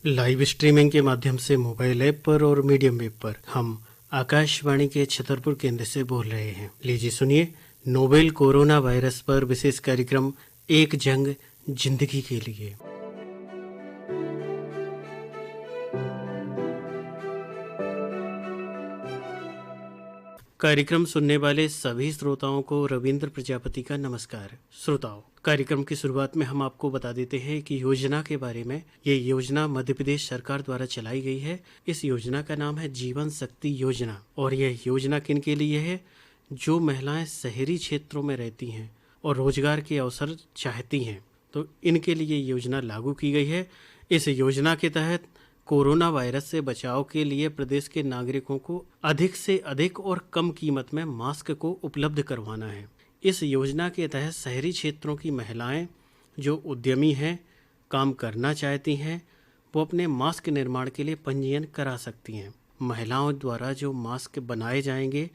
Live streaming के माध्यम से मोबाइल ऐप पर और मीडियम वेब पर हम आकाशवाणी के छतरपुर केंद्र से बोल रहे हैं। लीजिए सुनिए नोवेल कोरोना वायरस पर विशेष कार्यक्रम एक जंग जिंदगी के लिए। कार्यक्रम सुनने वाले सभी श्रोताओं को रविंद्र प्रजापति का नमस्कार। श्रोताओं, कार्यक्रम की शुरुआत में हम आपको बता देते हैं कि योजना के बारे में। ये योजना मध्य प्रदेश सरकार द्वारा चलाई गई है। इस योजना का नाम है जीवन शक्ति योजना। और यह योजना किन के लिए है? जो महिलाएं शहरी क्षेत्रों में रहती हैं और रोजगार के अवसर चाहती हैं, तो इनके लिए योजना लागू की गई है। इस योजना के तहत कोरोना वायरस से बचाव के लिए प्रदेश के नागरिकों को अधिक से अधिक और कम कीमत में मास्क को उपलब्ध करवाना है। इस योजना के तहत शहरी क्षेत्रों की महिलाएं जो उद्यमी हैं, काम करना चाहती हैं, वो अपने मास्क निर्माण के लिए पंजीयन करा सकती हैं। महिलाओं द्वारा जो मास्क बनाए जाएंगे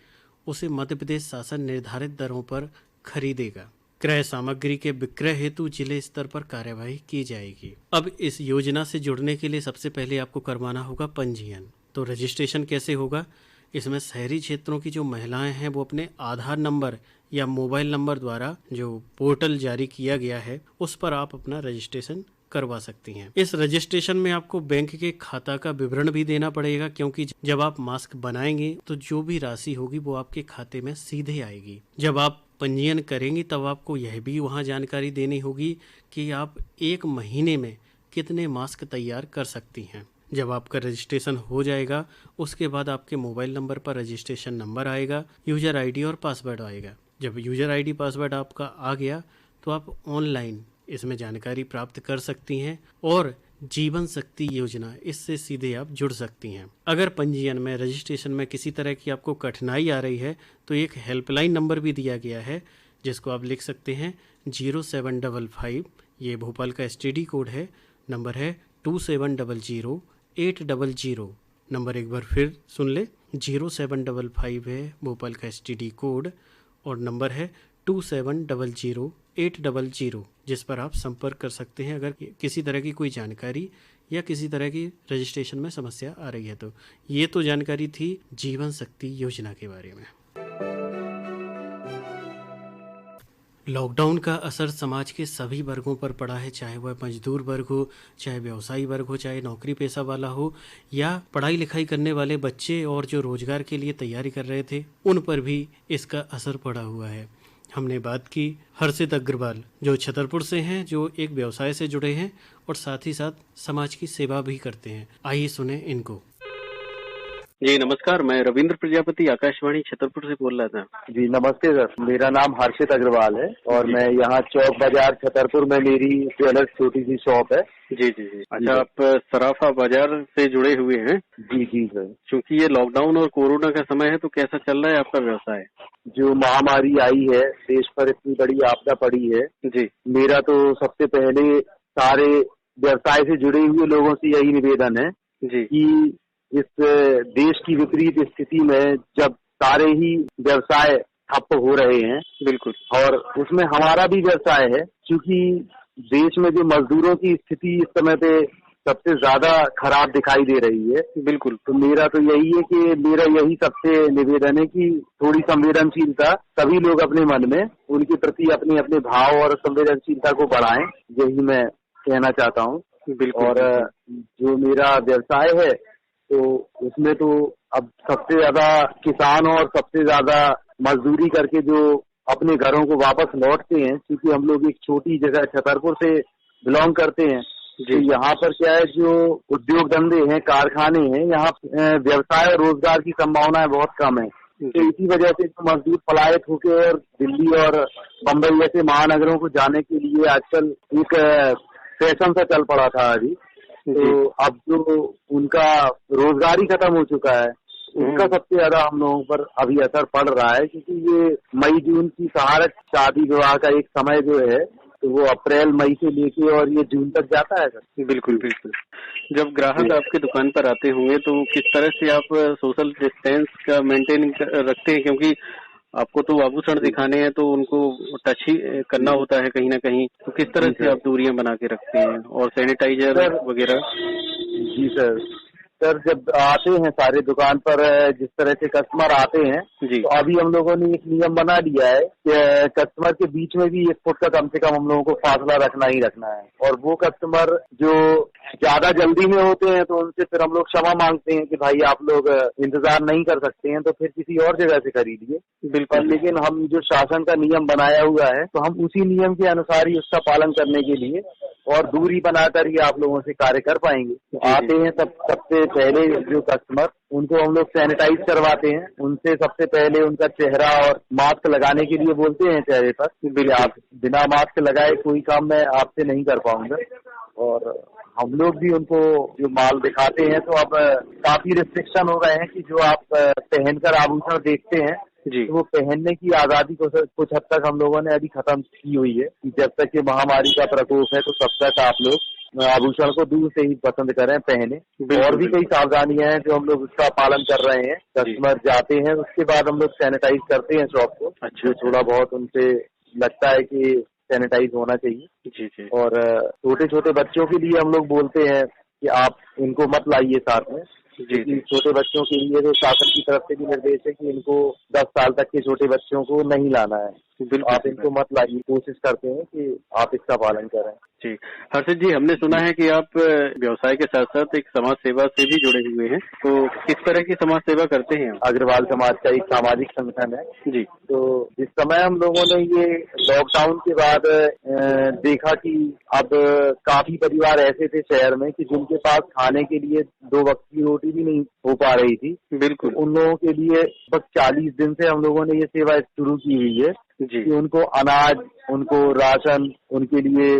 उसे मध्य प्रदेश शासन निर्धारित दरों पर खरीदेगा। क्रय सामग्री के विक्रय हेतु जिले स्तर पर कार्यवाही की जाएगी। अब इस योजना से जुड़ने के लिए सबसे पहले आपको करवाना होगा पंजीयन। तो रजिस्ट्रेशन कैसे होगा? इसमें शहरी क्षेत्रों की जो महिलाएं हैं वो अपने आधार नंबर या मोबाइल नंबर द्वारा जो पोर्टल जारी किया गया है उस पर आप अपना रजिस्ट्रेशन करवा सकती हैं। इस रजिस्ट्रेशन में आपको बैंक के खाता का विवरण भी देना पड़ेगा, क्योंकि जब आप मास्क बनाएंगे तो जो भी राशि होगी वो आपके खाते में सीधे आएगी। जब आप पंजीयन करेंगी तब आपको यह भी वहां जानकारी देनी होगी कि आप एक महीने में कितने मास्क तैयार कर सकती हैं। जब आपका रजिस्ट्रेशन हो जाएगा उसके बाद आपके मोबाइल नंबर पर रजिस्ट्रेशन नंबर आएगा, यूजर आईडी और पासवर्ड आएगा। जब यूजर आईडी पासवर्ड आपका आ गया तो आप ऑनलाइन इसमें जानकारी प्राप्त कर सकती हैं और जीवन शक्ति योजना इससे सीधे आप जुड़ सकती हैं। अगर पंजीयन में रजिस्ट्रेशन में किसी तरह की आपको कठिनाई आ रही है तो एक हेल्पलाइन नंबर भी दिया गया है जिसको आप लिख सकते हैं 0755। ये भोपाल का STD कोड है। नंबर है 2700-800। नंबर एक बार फिर सुन ले, 0755 है भोपाल का STD कोड और नंबर है 2700-800, जिस पर आप संपर्क कर सकते हैं अगर किसी तरह की कोई जानकारी या किसी तरह की रजिस्ट्रेशन में समस्या आ रही है। तो ये तो जानकारी थी जीवन शक्ति योजना के बारे में। लॉकडाउन का असर समाज के सभी वर्गों पर पड़ा है, चाहे वह मजदूर वर्ग हो, चाहे व्यवसायी वर्ग हो, चाहे नौकरी पेशा वाला हो या पढ़ाई लिखाई करने वाले बच्चे और जो रोजगार के लिए तैयारी कर रहे थे, उन पर भी इसका असर पड़ा हुआ है। हमने बात की हर्षित अग्रवाल जो छतरपुर से हैं, जो एक व्यवसाय से जुड़े हैं और साथ ही साथ समाज की सेवा भी करते हैं। आइए सुने इनको। जी नमस्कार, मैं रविंद्र प्रजापति आकाशवाणी छतरपुर से बोल रहा था। जी नमस्ते सर, मेरा नाम हर्षित अग्रवाल है और मैं यहाँ चौक बाजार छतरपुर में मेरी ज्वेलर्स छोटी सी शॉप है। जी जी जी। अच्छा, आप सराफा बाजार से जुड़े हुए हैं? जी जी सर। क्योंकि ये लॉकडाउन और कोरोना का समय है तो कैसा चल रहा है आपका व्यवसाय? जो महामारी आई है, देश पर इतनी बड़ी आपदा पड़ी है जी, मेरा तो सबसे पहले सारे व्यवसाय से जुड़े हुए लोगों से यही निवेदन है जी कि इस देश की विपरीत स्थिति में जब सारे ही व्यवसाय ठप हो रहे हैं, बिल्कुल, और उसमें हमारा भी व्यवसाय है, क्योंकि देश में जो मजदूरों की स्थिति इस समय पे सबसे ज्यादा खराब दिखाई दे रही है। बिल्कुल। तो मेरा तो यही है कि मेरा यही सबसे निवेदन है कि थोड़ी संवेदनशीलता सभी लोग अपने मन में उनके प्रति अपने अपने भाव और संवेदनशीलता को बढ़ाएं, यही मैं कहना चाहता हूँ। बिल्कुल। और जो मेरा व्यवसाय है तो उसमें तो अब सबसे ज्यादा किसान और सबसे ज्यादा मजदूरी करके जो अपने घरों को वापस लौटते हैं, क्योंकि हम लोग एक छोटी जगह छतरपुर से बिलोंग करते हैं, तो यहाँ पर क्या है, जो उद्योग धंधे हैं, कारखाने हैं, यहाँ व्यवसाय और रोजगार की संभावनाएं बहुत कम है। तो इसी वजह से तो मजदूर पलायित होकर और दिल्ली और बम्बई जैसे महानगरों को जाने के लिए आजकल एक फैशन सा चल पड़ा था अभी। तो अब जो उनका रोजगार ही खत्म हो चुका है, उसका सबसे ज्यादा हम लोगों पर अभी असर पड़ रहा है, क्योंकि ये मई जून की सहारक शादी विवाह का एक समय जो है तो वो अप्रैल मई से लेके और ये जून तक जाता है सर। बिल्कुल बिल्कुल। जब ग्राहक आपकी दुकान पर आते होंगे तो किस तरह से आप सोशल डिस्टेंस का मेंटेन रखते हैं? क्योंकि आपको तो आभूषण दिखाने हैं तो उनको टच ही करना होता है कहीं ना कहीं, तो किस तरह से आप दूरियां बना के रखते हैं और सैनिटाइजर वगैरह? जी सर। सर जब आते हैं सारे दुकान पर, जिस तरह से कस्टमर आते हैं, जी तो अभी हम लोगों ने एक नियम बना लिया है कि कस्टमर के बीच में भी 1 फुट का कम से कम हम लोगों को फासला रखना ही रखना है। और वो कस्टमर जो ज्यादा जल्दी में होते हैं तो उनसे फिर हम लोग क्षमा मांगते हैं कि भाई आप लोग इंतजार नहीं कर सकते हैं तो फिर किसी और जगह से खरीदिए। बिल्कुल। पर लेकिन हम जो शासन का नियम बनाया हुआ है तो हम उसी नियम के अनुसार ही उसका पालन करने के लिए और दूरी बनाकर ही आप लोगों से कार्य कर पाएंगे। तो आते हैं तब सबसे पहले जो कस्टमर, उनको हम लोग सैनिटाइज करवाते हैं। उनसे सबसे पहले उनका चेहरा और मास्क लगाने के लिए बोलते हैं चेहरे पर, कि आप बिना मास्क लगाए कोई काम मैं आपसे नहीं कर पाऊंगा। और हम लोग भी उनको जो माल दिखाते हैं, तो अब काफी रिस्ट्रिक्शन हो गए हैं कि जो आप पहनकर आभूषण देखते हैं जी तो वो पहनने की आजादी को कुछ हद तक हम लोगों ने अभी खत्म की हुई है कि जब तक ये महामारी का प्रकोप है तो तब तक आप लोग आभूषण को दूर से ही पसंद करें, पहने। और भी कई सावधानियां हैं जो हम लोग उसका पालन कर रहे हैं। कस्टमर जाते हैं उसके बाद हम लोग सैनिटाइज करते हैं शॉप को। अच्छा। जो थोड़ा बहुत उनसे लगता है कि सैनिटाइज होना चाहिए। जी जी। और छोटे छोटे बच्चों के लिए हम लोग बोलते हैं कि आप इनको मत लाइए साथ में, क्योंकि छोटे बच्चों के लिए तो शासन की तरफ से भी निर्देश है कि इनको 10 साल तक के छोटे बच्चों को नहीं लाना है। आप इनको मत लाइए। कोशिश करते हैं कि आप इसका पालन करें। जी हर्षित जी, हमने सुना है कि आप व्यवसाय के साथ साथ एक समाज सेवा से भी जुड़े हुए हैं, तो किस तरह की समाज सेवा करते हैं आप? अग्रवाल समाज का एक सामाजिक संगठन है जी। तो जिस समय हम लोगों ने ये लॉकडाउन के बाद देखा कि अब काफी परिवार ऐसे थे शहर में कि जिनके पास खाने के लिए 2 वक्त की रोटी भी नहीं हो पा रही थी। बिल्कुल। तो उन लोगों के लिए बस 40 दिन से हम लोगों ने ये सेवा शुरू की हुई है कि उनको अनाज, उनको राशन, उनके लिए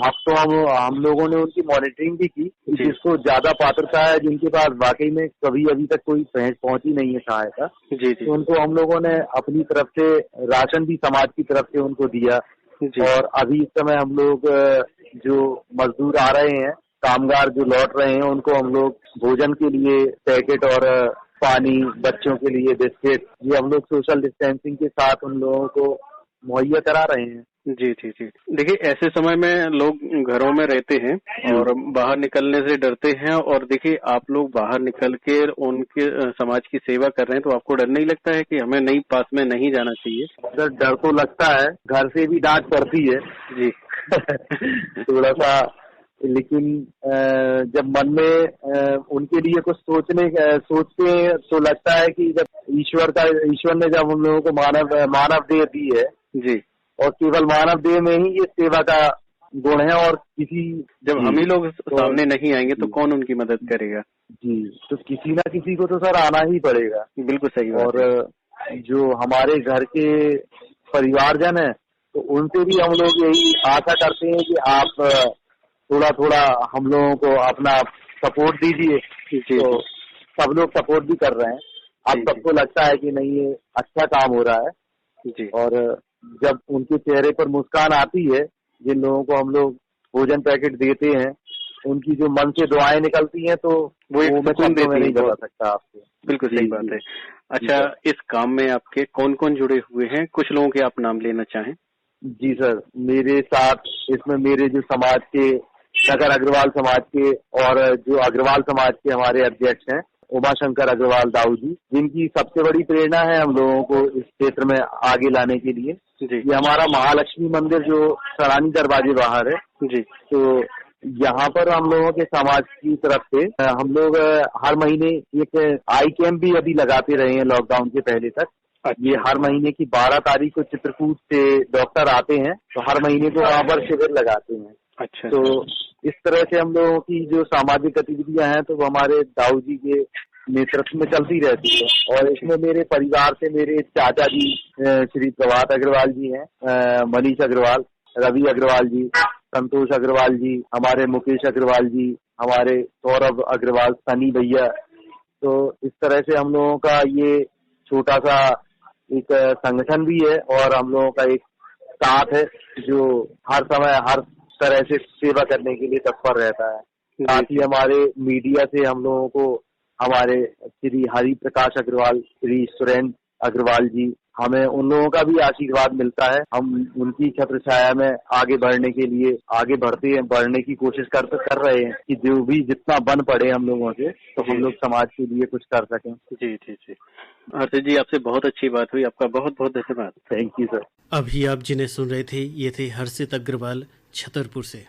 हफ्तों हम लोगों ने उनकी मॉनिटरिंग भी की। जिसको ज्यादा पात्रता है, जिनके पास वाकई में कभी अभी तक कोई पहुंची नहीं है सहायता, तो उनको हम लोगों ने अपनी तरफ से राशन भी समाज की तरफ से उनको दिया। और अभी इस समय हम लोग जो मजदूर आ रहे हैं, कामगार जो लौट रहे हैं, उनको हम लोग भोजन के लिए पैकेट और पानी, बच्चों के लिए बिस्किट, ये हम लोग सोशल डिस्टेंसिंग के साथ उन लोगों को मुहैया करा रहे हैं। जी जी जी। देखिए, ऐसे समय में लोग घरों में रहते हैं और बाहर निकलने से डरते हैं, और देखिए आप लोग बाहर निकल के उनके समाज की सेवा कर रहे हैं, तो आपको डर नहीं लगता है कि हमें नहीं, पास में नहीं जाना चाहिए? सर डर तो लगता है, घर से भी डांट पड़ती है जी। थोड़ा सा, लेकिन जब मन में उनके लिए कुछ सोचते हैं तो लगता है कि जब ईश्वर ने जब हम लोगों को मानव देह दी है जी, और केवल मानव देह में ही ये सेवा का गुण है, और जब हम ही लोग सामने नहीं आएंगे तो कौन उनकी मदद करेगा? जी, तो किसी ना किसी को तो सर आना ही पड़ेगा। बिल्कुल सही बात। और जो हमारे घर के परिवारजन है तो उनसे भी हम लोग यही आशा करते हैं कि आप थोड़ा थोड़ा हम लोगों को अपना सपोर्ट दीजिए। तो सब लोग सपोर्ट भी कर रहे हैं। अब सबको लगता है कि नहीं, ये अच्छा काम हो रहा है जी। और जब उनके चेहरे पर मुस्कान आती है, जिन लोगों को हम लोग भोजन पैकेट देते हैं, उनकी जो मन से दुआएं निकलती हैं, तो वो मैं शब्दों में नहीं बता सकता आपको। बिल्कुल सही बात है। अच्छा, इस काम में आपके कौन कौन जुड़े हुए हैं? कुछ लोगों के आप नाम लेना चाहें? जी सर, मेरे साथ इसमें मेरे जो समाज के, नगर अग्रवाल समाज के, और जो अग्रवाल समाज के हमारे अध्यक्ष हैं उमाशंकर अग्रवाल दाऊ जी, जिनकी सबसे बड़ी प्रेरणा है हम लोगों को इस क्षेत्र में आगे लाने के लिए। ये हमारा महालक्ष्मी मंदिर जो सरानी दरवाजे बाहर है जी, तो यहाँ पर हम लोगों के समाज की तरफ से हम लोग हर महीने एक आई कैंप भी अभी लगाते रहे हैं लॉकडाउन के पहले तक। ये हर महीने की 12 तारीख को चित्रकूट से डॉक्टर आते हैं, तो हर महीने को वहाँ पर शिविर लगाते हैं। अच्छा। तो इस तरह से हम लोगों की जो सामाजिक गतिविधियां हैं तो वो हमारे दाऊ जी के नेतृत्व में चलती रहती है। और इसमें मेरे परिवार से मेरे चाचा जी श्री प्रभात अग्रवाल जी हैं, मनीष अग्रवाल, रवि अग्रवाल जी, संतोष अग्रवाल जी, हमारे मुकेश अग्रवाल जी, हमारे सौरभ अग्रवाल, सनी भैया। तो इस तरह से हम लोगों का ये छोटा सा एक संगठन भी है, और हम लोगों का एक साथ है जो हर समय हर तरह से सेवा करने के लिए तत्पर रहता है। साथ ही हमारे मीडिया से हम लोगों को हमारे श्री हरि प्रकाश अग्रवाल, श्री सुरेंद्र अग्रवाल जी, हमें उन लोगों का भी आशीर्वाद मिलता है। हम उनकी छत्र छाया में आगे बढ़ने के लिए आगे बढ़ने की कोशिश कर रहे हैं कि जो भी जितना बन पड़े हम लोगों से, तो हम लोग समाज के लिए कुछ कर सकें। जी जी जी। हर्षित जी, आपसे बहुत अच्छी बात हुई, आपका बहुत बहुत धन्यवाद। Thank you sir. अभी आप जिन्हें सुन रहे थे ये थे हर्षित अग्रवाल छतरपुर से।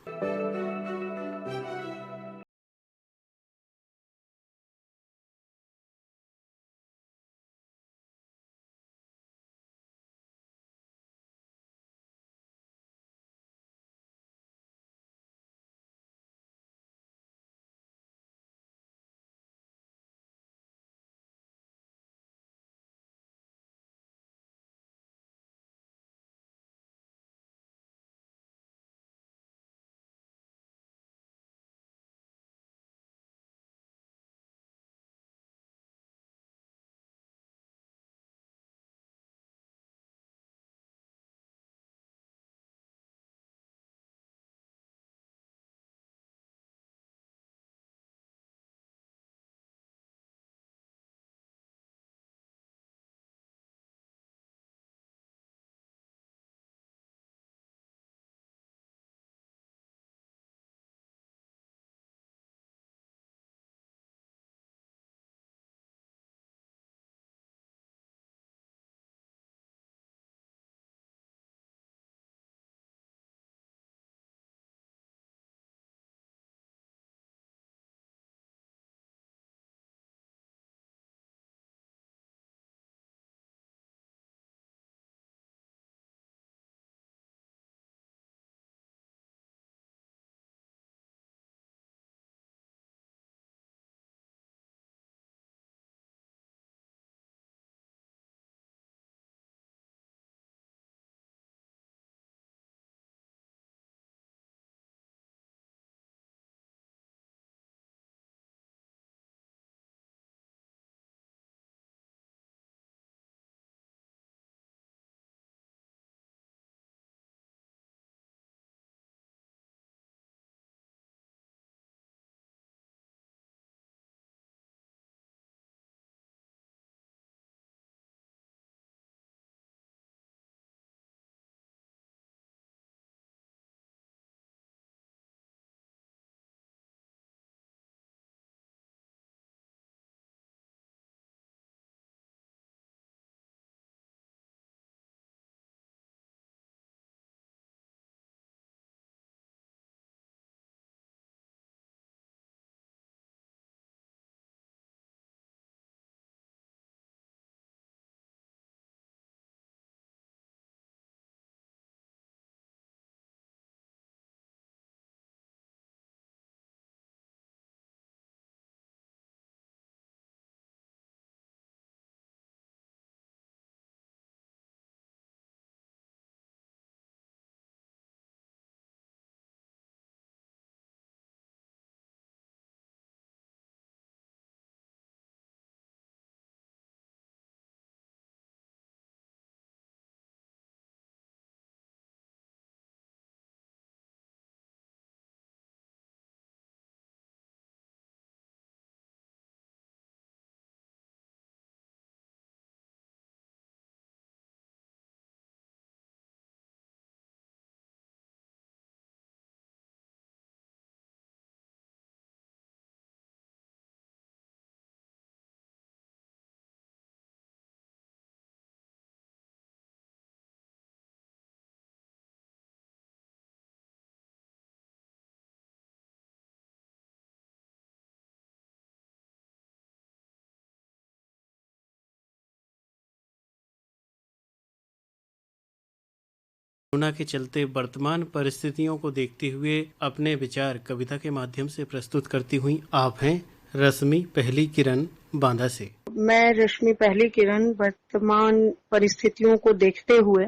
कोरोना के चलते वर्तमान परिस्थितियों को देखते हुए अपने विचार कविता के माध्यम से प्रस्तुत करती हुई आप हैं रश्मि पहली किरण बांदा से। मैं रश्मि पहली किरण वर्तमान परिस्थितियों को देखते हुए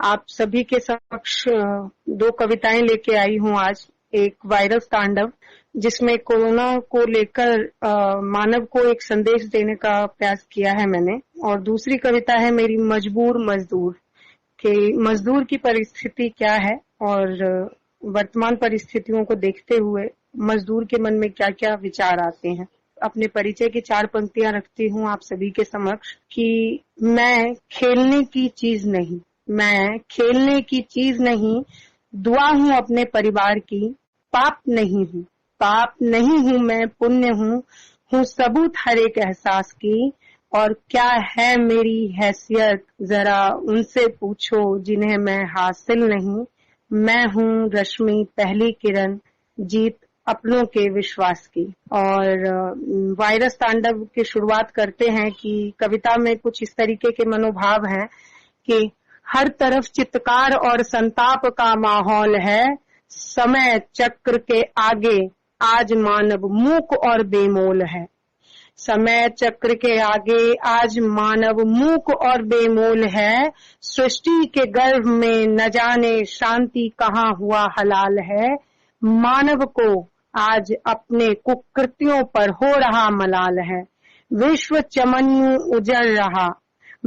आप सभी के समक्ष दो कविताएं लेके आई हूं आज। एक वायरस तांडव, जिसमें कोरोना को लेकर मानव को एक संदेश देने का प्रयास किया है मैंने, और दूसरी कविता है मेरी मजबूर मजदूर, कि मजदूर की परिस्थिति क्या है और वर्तमान परिस्थितियों को देखते हुए मजदूर के मन में क्या क्या विचार आते हैं। अपने परिचय की 4 पंक्तियां रखती हूँ आप सभी के समक्ष कि मैं खेलने की चीज नहीं, मैं खेलने की चीज नहीं, दुआ हूँ अपने परिवार की, पाप नहीं हूँ, पाप नहीं हूँ मैं, पुण्य हूँ सबूत हर एक एहसास की। और क्या है मेरी हैसियत जरा उनसे पूछो जिन्हें मैं हासिल नहीं, मैं हूँ रश्मि पहली किरण, जीत अपनों के विश्वास की। और वायरस तांडव की शुरुआत करते हैं कि कविता में कुछ इस तरीके के मनोभाव हैं कि हर तरफ चित्कार और संताप का माहौल है, समय चक्र के आगे आज मानव मूक और बेमोल है, समय चक्र के आगे आज मानव मूक और बेमोल है, सृष्टि के गर्भ में न जाने शांति कहाँ हुआ हलाल है, मानव को आज अपने कुकृत्यों पर हो रहा मलाल है, विश्व चमन्यु उजड़ रहा,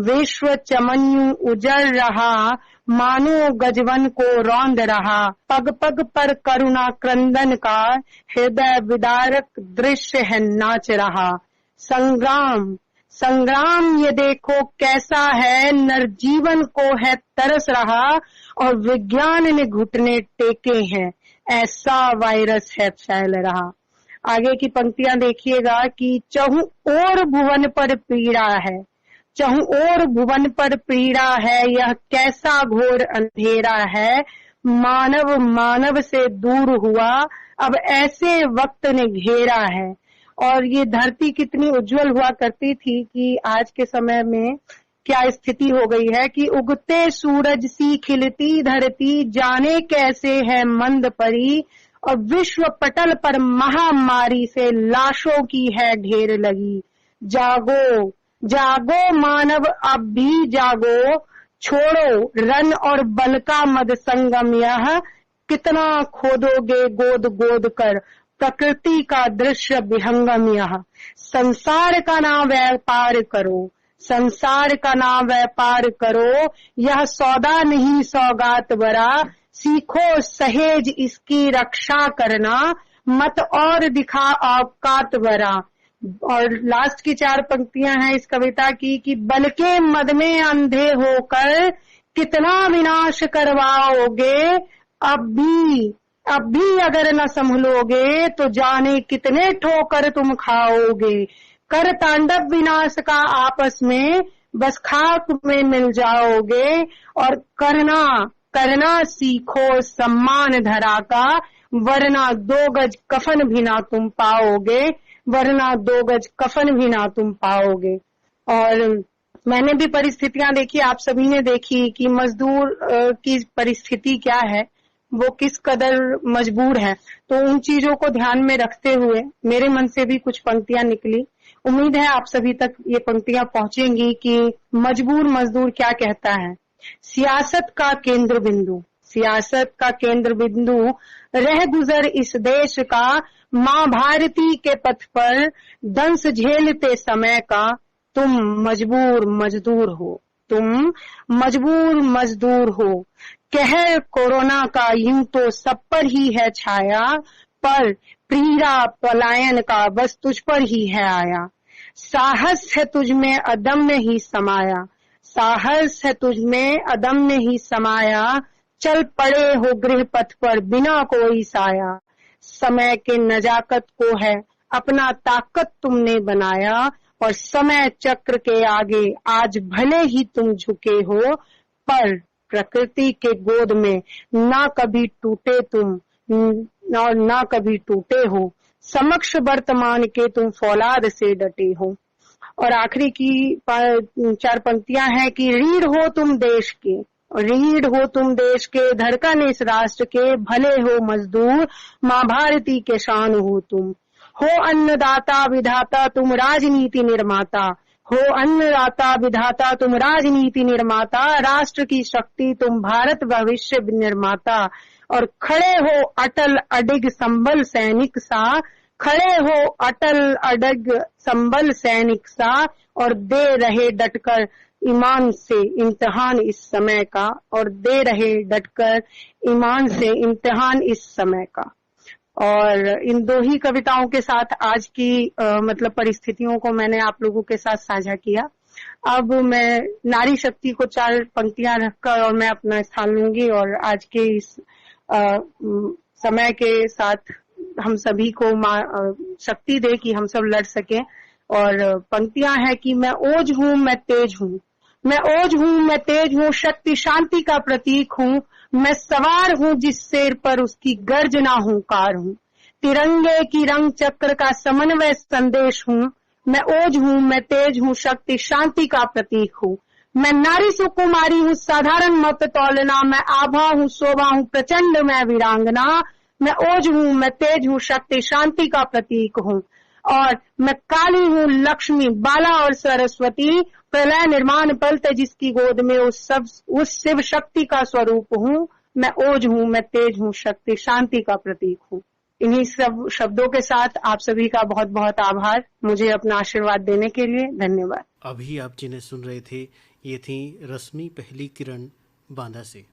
विश्व चमन्यु उजड़ रहा, मानो गजवन को रौंद रहा, पग पग पर करुणा क्रंदन का हृदय विदारक दृश्य है नाच रहा, संग्राम संग्राम ये देखो कैसा है, नरजीवन को है तरस रहा और विज्ञान ने घुटने टेके हैं, ऐसा वायरस है फैल रहा। आगे की पंक्तियां देखिएगा कि चहुं ओर भुवन पर पीड़ा है, चहुं ओर भुवन पर पीड़ा है, यह कैसा घोर अंधेरा है, मानव मानव से दूर हुआ, अब ऐसे वक्त ने घेरा है। और ये धरती कितनी उज्जवल हुआ करती थी कि आज के समय में क्या स्थिति हो गई है कि उगते सूरज सी खिलती धरती, जाने कैसे है मंद परी, और विश्व पटल पर महामारी से लाशों की है ढेर लगी। जागो जागो मानव अब भी जागो, छोड़ो रन और बल का मद संगम, यह कितना खोदोगे गोद गोद कर, प्रकृति का दृश्य विहंगम, यह संसार का ना व्यापार करो, संसार का ना व्यापार करो, यह सौदा नहीं सौगात बरा, सीखो सहेज इसकी रक्षा करना, मत और दिखा औकात बरा। और लास्ट की 4 पंक्तियां हैं इस कविता की कि बल के मद में अंधे होकर कितना विनाश करवाओगे, अब भी अगर न संभलोगे तो जाने कितने ठोकर तुम खाओगे, कर तांडव विनाश का आपस में बस खाक में मिल जाओगे, और करना सीखो सम्मान धरा का, वरना 2 गज कफन भी ना तुम पाओगे, वरना 2 गज कफन भी ना तुम पाओगे। और मैंने भी परिस्थितियां देखी, आप सभी ने देखी कि मजदूर की परिस्थिति क्या है, वो किस कदर मजबूर है। तो उन चीजों को ध्यान में रखते हुए मेरे मन से भी कुछ पंक्तियां निकली। उम्मीद है आप सभी तक ये पंक्तियां पहुंचेंगी कि मजबूर मजदूर क्या कहता है। सियासत का केंद्र बिंदु, सियासत का केंद्र बिंदु रह गुजर इस देश का, माँ भारती के पथ पर दंश झेलते समय का, तुम मजबूर मजदूर हो, तुम मजबूर मजदूर हो। कहर कोरोना का यूं तो सब पर ही है छाया, पर पीड़ा पलायन का बस तुझ पर ही है आया। साहस है तुझ में अदम्य ही समाया, साहस है तुझ में अदम्य ही समाया, चल पड़े हो गृह पथ पर बिना कोई साया। समय के नजाकत को है अपना ताकत तुमने बनाया, और समय चक्र के आगे आज भले ही तुम झुके हो, पर प्रकृति के गोद में ना कभी टूटे तुम और ना कभी टूटे हो, समक्ष वर्तमान के तुम फौलाद से डटे हो। और आखिरी की 4 पंक्तियां हैं कि रीढ़ हो तुम देश के, रीढ़ हो तुम देश के, धड़कन इस राष्ट्र के, भले हो मजदूर माँ भारती के शान हो तुम। हो अन्नदाता विधाता तुम राजनीति निर्माता, हो अन्नदाता विधाता तुम राजनीति निर्माता, राष्ट्र की शक्ति तुम भारत भविष्य निर्माता। और खड़े हो अटल अडिग संबल सैनिक सा, खड़े हो अटल अडिग संबल सैनिक सा, और दे रहे डटकर ईमान से इम्तिहान इस समय का, और दे रहे डटकर ईमान से इम्तिहान इस समय का। और इन दो ही कविताओं के साथ आज की मतलब परिस्थितियों को मैंने आप लोगों के साथ साझा किया। अब मैं नारी शक्ति को 4 पंक्तियां रखकर और मैं अपना स्थान लूंगी और आज के इस समय के साथ हम सभी को शक्ति दे कि हम सब लड़ सकें। और पंक्तियां हैं कि मैं ओज हूँ, मैं तेज हूँ, मैं ओज हूँ, मैं तेज हूँ, शक्ति शांति का प्रतीक हूँ, मैं सवार हूँ जिस शेर पर उसकी गर्जना हुंकार हूँ, तिरंगे की रंग चक्र का समन्वय संदेश हूँ, मैं ओज हूँ, मैं तेज हूँ, शक्ति शांति का प्रतीक हूँ, मैं नारी सुकुमारी हूँ, साधारण मत तौलना, मैं आभा हूँ, शोभा हूँ, प्रचंड मैं वीरांगना, मैं ओज हूँ, मैं तेज हूँ, शक्ति शांति का प्रतीक हूँ, और मैं काली हूँ, लक्ष्मी, बाला और सरस्वती, प्रलय निर्माण पलते जिसकी गोद में उस शिव शक्ति का स्वरूप हूँ, मैं ओज हूँ, मैं तेज हूँ, शक्ति शांति का प्रतीक हूँ। इन्हीं सब शब्दों के साथ आप सभी का बहुत बहुत आभार, मुझे अपना आशीर्वाद देने के लिए धन्यवाद। अभी आप जिन्हें सुन रहे थे ये थी रश्मि पहली किरण बांदा से।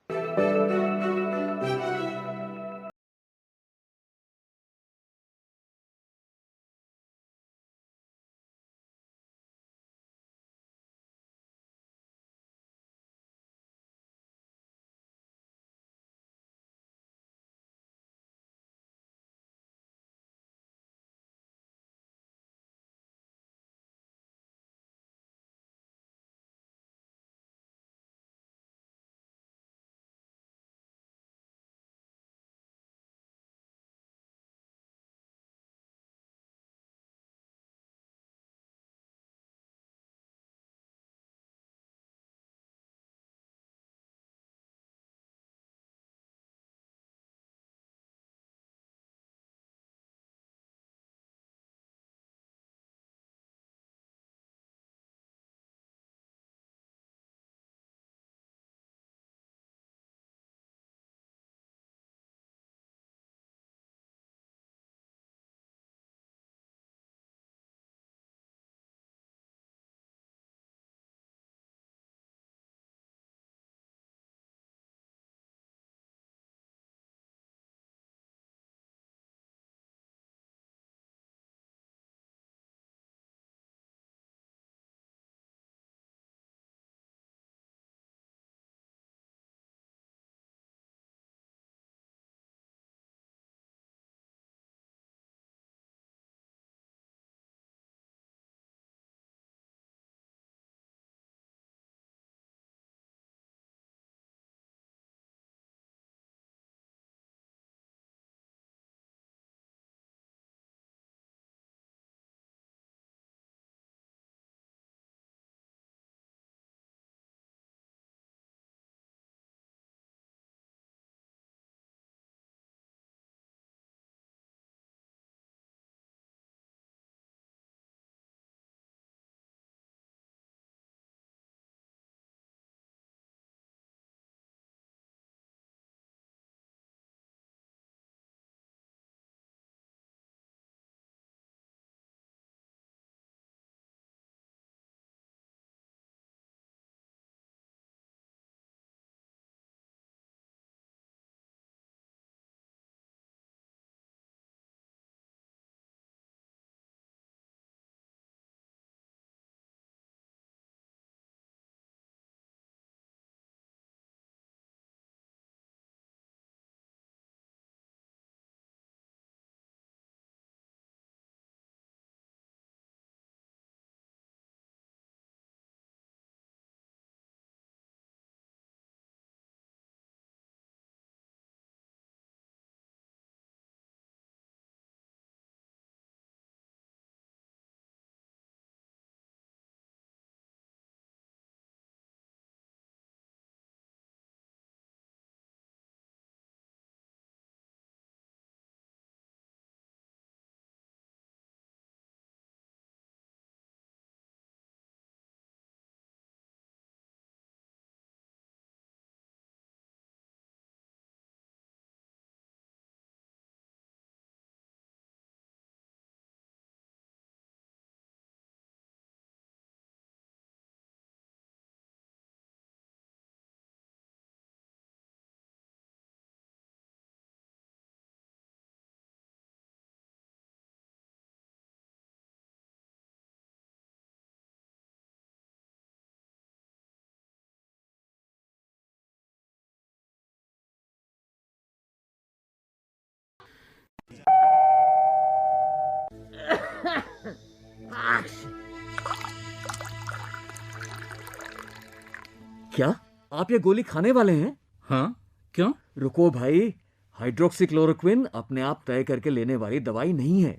क्या आप ये गोली खाने वाले हैं? हाँ, क्यों? रुको भाई, हाइड्रोक्सीक्लोरोक्विन अपने आप तय करके लेने वाली दवाई नहीं है।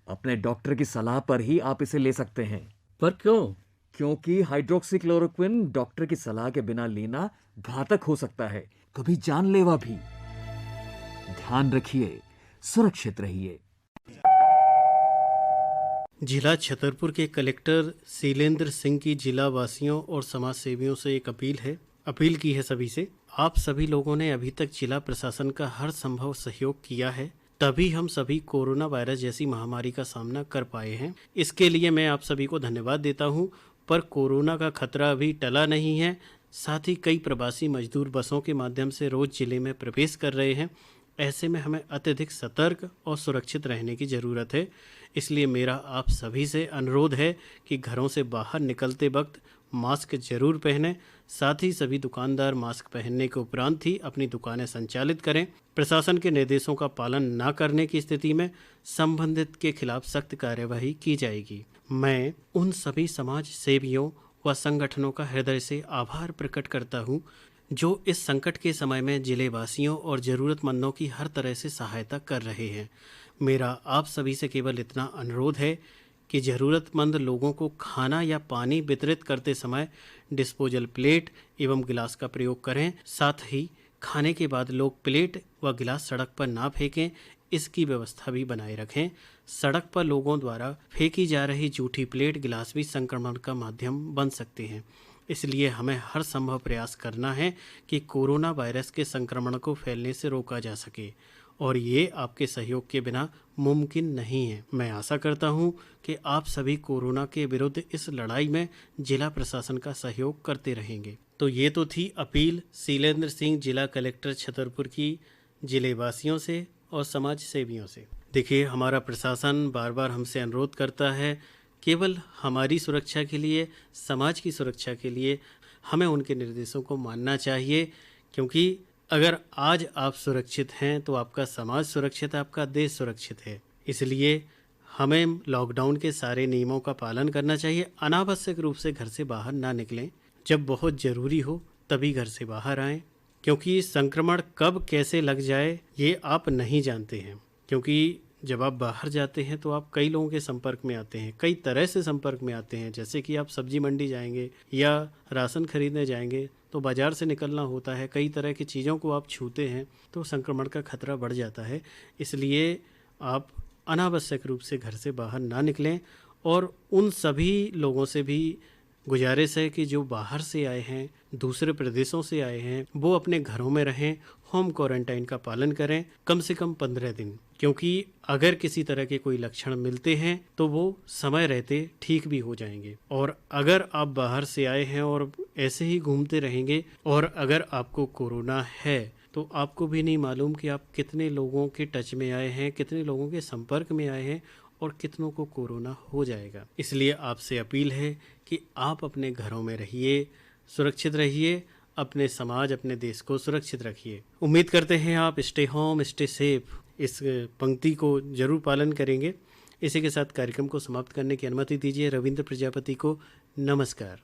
अपने डॉक्टर की सलाह पर ही आप इसे ले सकते हैं। पर क्यों? क्योंकि हाइड्रोक्सीक्लोरोक्विन डॉक्टर की सलाह के बिना लेना घातक हो सकता है, कभी जानलेवा भी। ध्यान रखिए, सुरक्षित रहिए। जिला छतरपुर के कलेक्टर शीलेंद्र सिंह की जिला वासियों और समाज सेवियों से एक अपील की है सभी से। आप सभी लोगों ने अभी तक जिला प्रशासन का हर संभव सहयोग किया है, तभी हम सभी कोरोना वायरस जैसी महामारी का सामना कर पाए हैं। इसके लिए मैं आप सभी को धन्यवाद देता हूं। पर कोरोना का खतरा अभी टला नहीं है। साथ ही कई प्रवासी मजदूर बसों के माध्यम से रोज जिले में प्रवेश कर रहे हैं। ऐसे में हमें अत्यधिक सतर्क और सुरक्षित रहने की ज़रूरत है। इसलिए मेरा आप सभी से अनुरोध है कि घरों से बाहर निकलते वक्त मास्क जरूर पहनें। साथ ही सभी दुकानदार मास्क पहनने के उपरांत ही अपनी दुकानें संचालित करें। प्रशासन के निर्देशों का पालन न करने की स्थिति में संबंधित के खिलाफ सख्त कार्यवाही की जाएगी। मैं उन सभी समाज सेवियों व संगठनों का हृदय से आभार प्रकट करता हूँ जो इस संकट के समय में जिले वासियों और ज़रूरतमंदों की हर तरह से सहायता कर रहे हैं। मेरा आप सभी से केवल इतना अनुरोध है कि ज़रूरतमंद लोगों को खाना या पानी वितरित करते समय डिस्पोजल प्लेट एवं गिलास का प्रयोग करें। साथ ही खाने के बाद लोग प्लेट व गिलास सड़क पर ना फेंकें, इसकी व्यवस्था भी बनाए रखें। सड़क पर लोगों द्वारा फेंकी जा रही जूठी प्लेट गिलास भी संक्रमण का माध्यम बन सकते हैं। इसलिए हमें हर संभव प्रयास करना है कि कोरोना वायरस के संक्रमण को फैलने से रोका जा सके, और ये आपके सहयोग के बिना मुमकिन नहीं है। मैं आशा करता हूँ कि आप सभी कोरोना के विरुद्ध इस लड़ाई में जिला प्रशासन का सहयोग करते रहेंगे। तो ये तो थी अपील शीलेंद्र सिंह जिला कलेक्टर छतरपुर की जिले वासियों से और समाज सेवियों से। देखिए, हमारा प्रशासन बार बार हमसे अनुरोध करता है, केवल हमारी सुरक्षा के लिए, समाज की सुरक्षा के लिए हमें उनके निर्देशों को मानना चाहिए। क्योंकि अगर आज आप सुरक्षित हैं तो आपका समाज सुरक्षित है, आपका देश सुरक्षित है। इसलिए हमें लॉकडाउन के सारे नियमों का पालन करना चाहिए। अनावश्यक रूप से घर से बाहर ना निकलें। जब बहुत ज़रूरी हो तभी घर से बाहर आएं, क्योंकि संक्रमण कब कैसे लग जाए ये आप नहीं जानते हैं। क्योंकि जब आप बाहर जाते हैं तो आप कई लोगों के संपर्क में आते हैं, कई तरह से संपर्क में आते हैं। जैसे कि आप सब्जी मंडी जाएंगे या राशन खरीदने जाएंगे तो बाज़ार से निकलना होता है, कई तरह की चीज़ों को आप छूते हैं तो संक्रमण का खतरा बढ़ जाता है। इसलिए आप अनावश्यक रूप से घर से बाहर ना निकलें। और उन सभी लोगों से भी गुजारिश है कि जो बाहर से आए हैं, दूसरे प्रदेशों से आए हैं, वो अपने घरों में रहें, होम क्वारंटाइन का पालन करें कम से कम 15 दिन। क्योंकि अगर किसी तरह के कोई लक्षण मिलते हैं तो वो समय रहते ठीक भी हो जाएंगे। और अगर आप बाहर से आए हैं और ऐसे ही घूमते रहेंगे और अगर आपको कोरोना है तो आपको भी नहीं मालूम कि आप कितने लोगों के टच में आए हैं, कितने लोगों के संपर्क में आए हैं और कितनों को कोरोना हो जाएगा। इसलिए आपसे अपील है कि आप अपने घरों में रहिए, सुरक्षित रहिए, अपने समाज, अपने देश को सुरक्षित रखिए। उम्मीद करते हैं आप स्टे होम स्टे सेफ इस पंक्ति को जरूर पालन करेंगे। इसी के साथ कार्यक्रम को समाप्त करने की अनुमति दीजिए रविंद्र प्रजापति को। नमस्कार।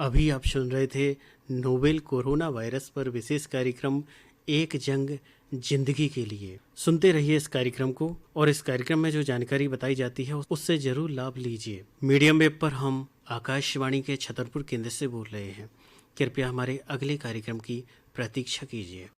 अभी आप सुन रहे थे नोवेल कोरोना वायरस पर विशेष कार्यक्रम एक जंग जिंदगी के लिए। सुनते रहिए इस कार्यक्रम को, और इस कार्यक्रम में जो जानकारी बताई जाती है उससे जरूर लाभ लीजिए। मीडियम वेव पर हम आकाशवाणी के छतरपुर केंद्र से बोल रहे हैं। कृपया हमारे अगले कार्यक्रम की प्रतीक्षा कीजिए।